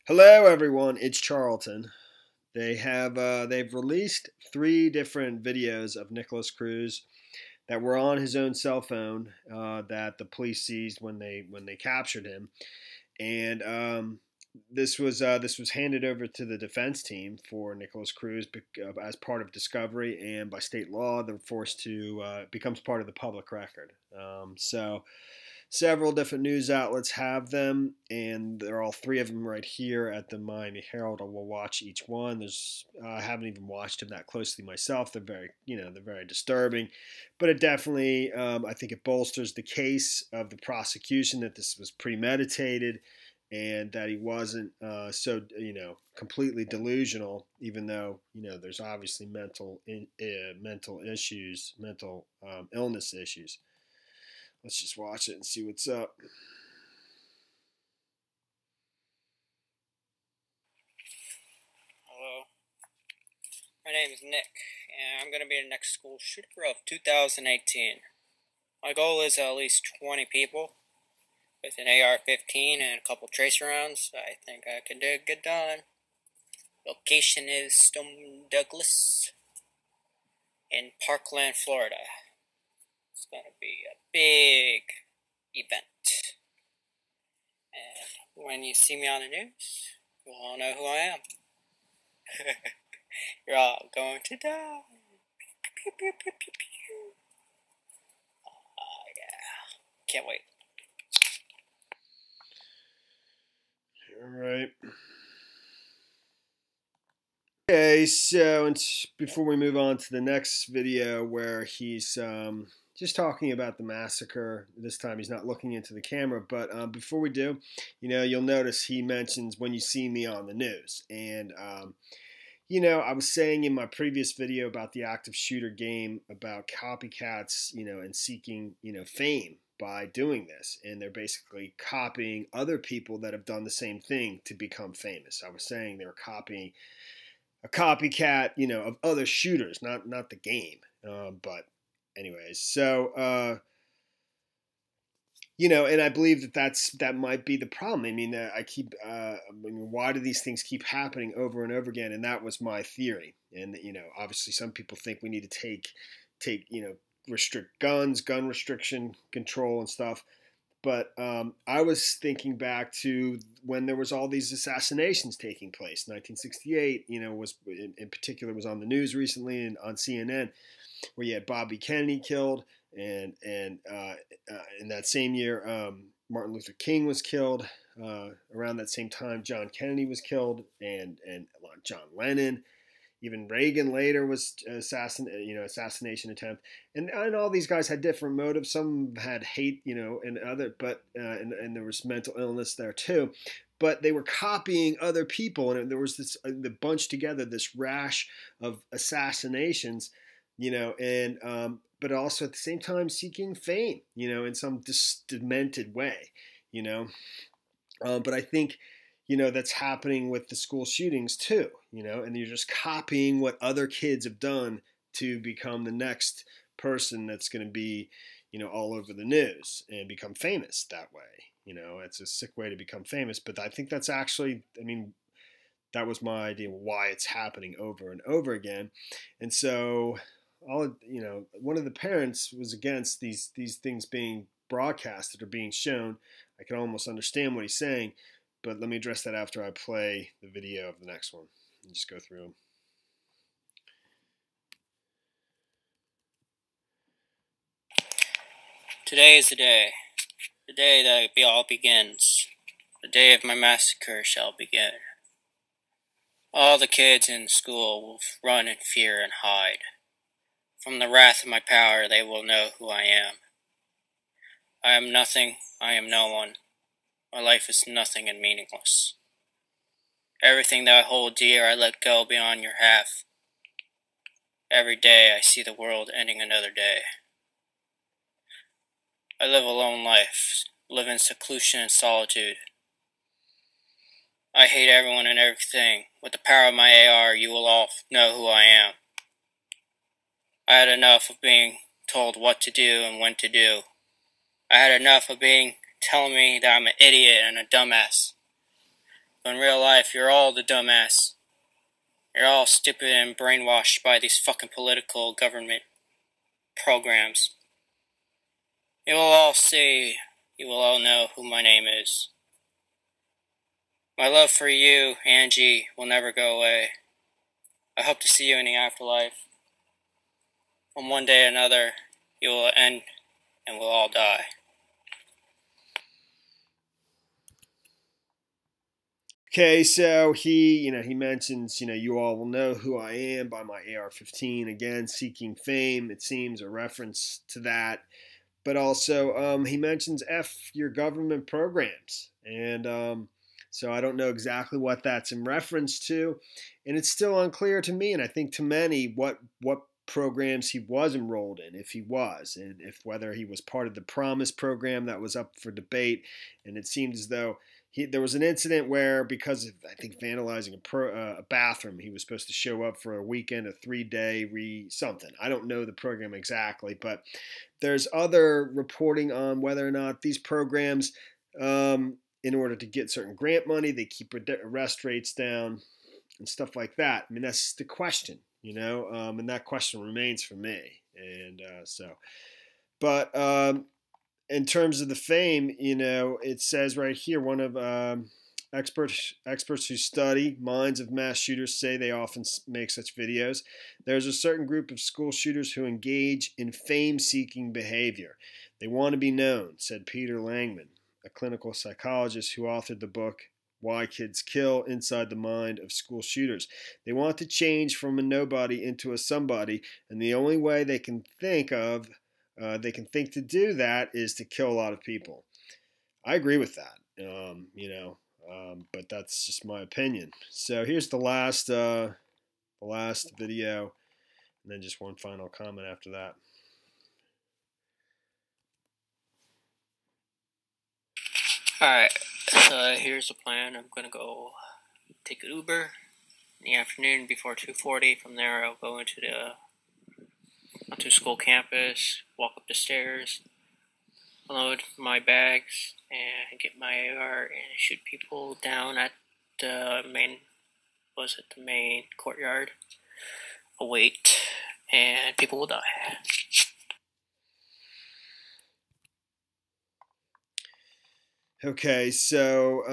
Hello, everyone. It's Charlton. They've released three different videos of Nikolas Cruz that were on his own cell phone that the police seized when they captured him, and this was handed over to the defense team for Nikolas Cruz as part of discovery, and by state law, they're forced to becomes part of the public record. So. Several different news outlets have them, and there are all three of them right here at the Miami Herald. I will watch each one. I haven't even watched them that closely myself. They're very disturbing, but it definitely, I think, it bolsters the case of the prosecution that this was premeditated, and that he wasn't completely delusional. Even though there's obviously mental issues, mental illness issues. Let's just watch it and see what's up. Hello, my name is Nick, and I'm going to be the next school shooter of 2018. My goal is at least 20 people with an AR-15 and a couple tracer rounds. I think I can get done. Location is Stone Douglas in Parkland, Florida. It's going to be a big event. And when you see me on the news, you'll all know who I am. You're all going to die. Pew, pew, pew, pew, pew. Yeah. Can't wait. All right. Okay, so before we move on to the next video where he's just talking about the massacre, this time he's not looking into the camera, but before we do, you'll notice he mentions when you see me on the news. And, I was saying in my previous video about the active shooter game about copycats, and seeking, fame by doing this. And they're basically copying other people that have done the same thing to become famous. I was saying they were copying a copycat, of other shooters, not the game. But anyways, so and I believe that might be the problem. I mean, why do these things keep happening over and over again? And that was my theory. And obviously, some people think we need to take restrict guns, gun restriction control and stuff. But I was thinking back to when there was all these assassinations taking place. 1968, was in particular was on the news recently and on CNN, where you had Bobby Kennedy killed, and in that same year, Martin Luther King was killed. Around that same time, John Kennedy was killed, and John Lennon. Even Reagan later was assassination attempt, and all these guys had different motives. Some had hate, and other, but and there was mental illness there too. But they were copying other people, and there was this the bunch together, this rash of assassinations, and but also at the same time seeking fame, in some demented way, but I think that's happening with the school shootings too, and you're just copying what other kids have done to become the next person that's going to be, all over the news and become famous that way. It's a sick way to become famous, but I think that's actually, that was my idea why it's happening over and over again. And so one of the parents was against these things being broadcasted or being shown. I can almost understand what he's saying. But let me address that after I play the video of the next one and just go through them. Today is the day that it all begins. The day of my massacre shall begin. All the kids in school will run in fear and hide. From the wrath of my power, they will know who I am. I am nothing, I am no one. My life is nothing and meaningless. Everything that I hold dear, I let go beyond your half. Every day I see the world ending another day. I live a lone life, live in seclusion and solitude. I hate everyone and everything. With the power of my AR, you will all know who I am. I had enough of being told what to do and when to do. I had enough of being telling me that I'm an idiot and a dumbass. But in real life, you're all the dumbass. You're all stupid and brainwashed by these fucking political government programs. You will all see, you will all know who my name is. My love for you, Angie, will never go away. I hope to see you in the afterlife. And one day or another, you will end and we'll all die. Okay, so he mentions, you all will know who I am by my AR-15. Again, seeking fame, it seems, a reference to that. But also, he mentions F your government programs. And so I don't know exactly what that's in reference to. And it's still unclear to me, and I think to many, what programs he was enrolled in, if he was, and if whether he was part of the Promise program that was up for debate. And it seemed as though there was an incident where, because of, I think, vandalizing a bathroom, he was supposed to show up for a weekend, a 3-day something. I don't know the program exactly, but there's other reporting on whether or not these programs, in order to get certain grant money, they keep arrest rates down and stuff like that. I mean, that's the question, and that question remains for me. And but in terms of the fame, it says right here, one of experts who study minds of mass shooters say they often make such videos. There's a certain group of school shooters who engage in fame-seeking behavior. They want to be known, said Peter Langman, a clinical psychologist who authored the book Why Kids Kill: Inside the Mind of School Shooters. They want to change from a nobody into a somebody, and the only way they can think to do that is to kill a lot of people. I agree with that, but that's just my opinion. So here's the last video, and then just one final comment after that. Alright, so here's the plan. I'm gonna go take an Uber in the afternoon before 2:40. From there, I'll go onto school campus, walk up the stairs, unload my bags, and get my AR and shoot people down at the main courtyard. I'll wait, and people will die. Okay, so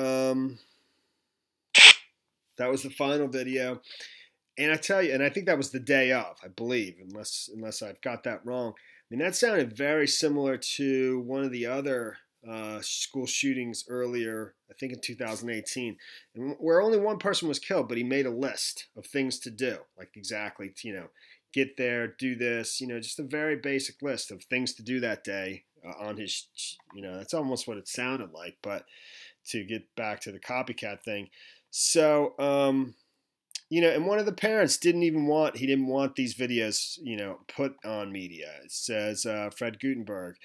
that was the final video. And I tell you, and I think that was the day of, I believe, unless I've got that wrong. I mean, that sounded very similar to one of the other school shootings earlier, I think in 2018, where only one person was killed, but he made a list of things to do, like exactly, get there, do this, just a very basic list of things to do that day on his, that's almost what it sounded like. But to get back to the copycat thing, so and one of the parents didn't want these videos, put on media. It says Fred Gutenberg,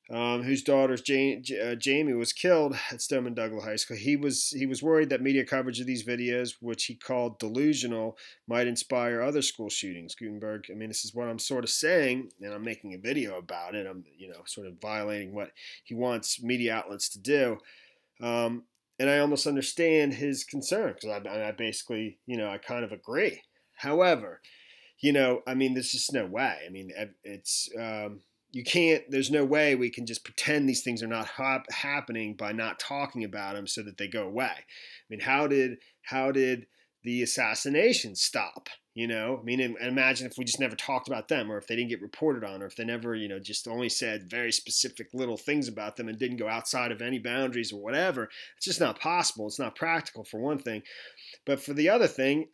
whose daughter Jamie was killed at Stoneman Douglas High School. He was worried that media coverage of these videos, which he called delusional, might inspire other school shootings. Gutenberg, I mean, this is what I'm sort of saying, and I'm making a video about it. I'm sort of violating what he wants media outlets to do. And I almost understand his concern, because I basically, I kind of agree. However, I mean, there's just no way. I mean, it's you can't. There's no way we can just pretend these things are not happening by not talking about them so that they go away. I mean, how did the assassinations stop? I mean, and imagine if we just never talked about them, or if they didn't get reported on, or if they never, just only said very specific little things about them and didn't go outside of any boundaries or whatever. It's just not possible. It's not practical, for one thing. But for the other thing,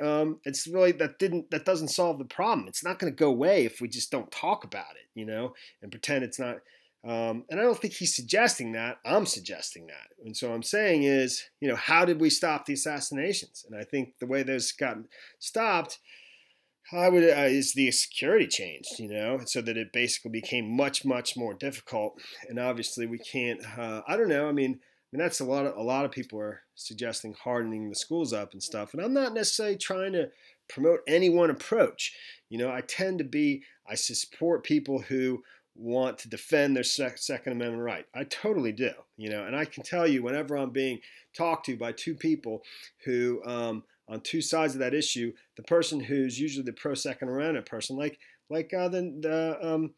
it's really that doesn't solve the problem. It's not going to go away if we just don't talk about it, and pretend it's not. And I don't think he's suggesting that. I'm suggesting that. And so I'm saying is, how did we stop the assassinations? And I think the way those got stopped, is the security changed, so that it basically became much, much more difficult. And obviously we can't, I don't know. I mean, that's a lot of people are suggesting hardening the schools up and stuff. And I'm not necessarily trying to promote any one approach. I support people who want to defend their Second Amendment right. I totally do, and I can tell you whenever I'm being talked to by two people who, on two sides of that issue, the person who's usually the pro-Second Amendment person, like the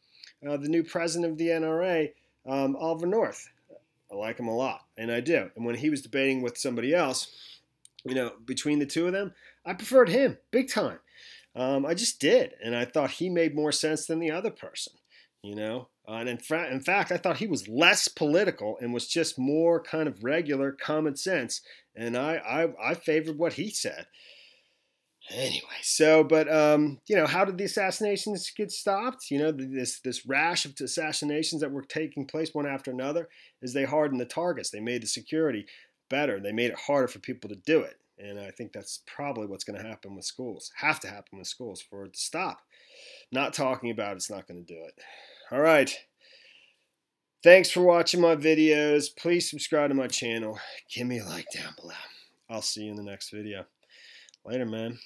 new president of the NRA, Oliver North. I like him a lot, and I do. And when he was debating with somebody else, between the two of them, I preferred him big time. I just did, and I thought he made more sense than the other person. And in fact, I thought he was less political and was just more kind of regular common sense. And I favored what he said. Anyway, but how did the assassinations get stopped? This rash of assassinations that were taking place one after another, is they hardened the targets. They made the security better. They made it harder for people to do it. And I think that's probably what's going to happen with schools. Have to happen with schools for it to stop. Not talking about it's not going to do it. All right. Thanks for watching my videos. Please subscribe to my channel. Give me a like down below. I'll see you in the next video. Later, man.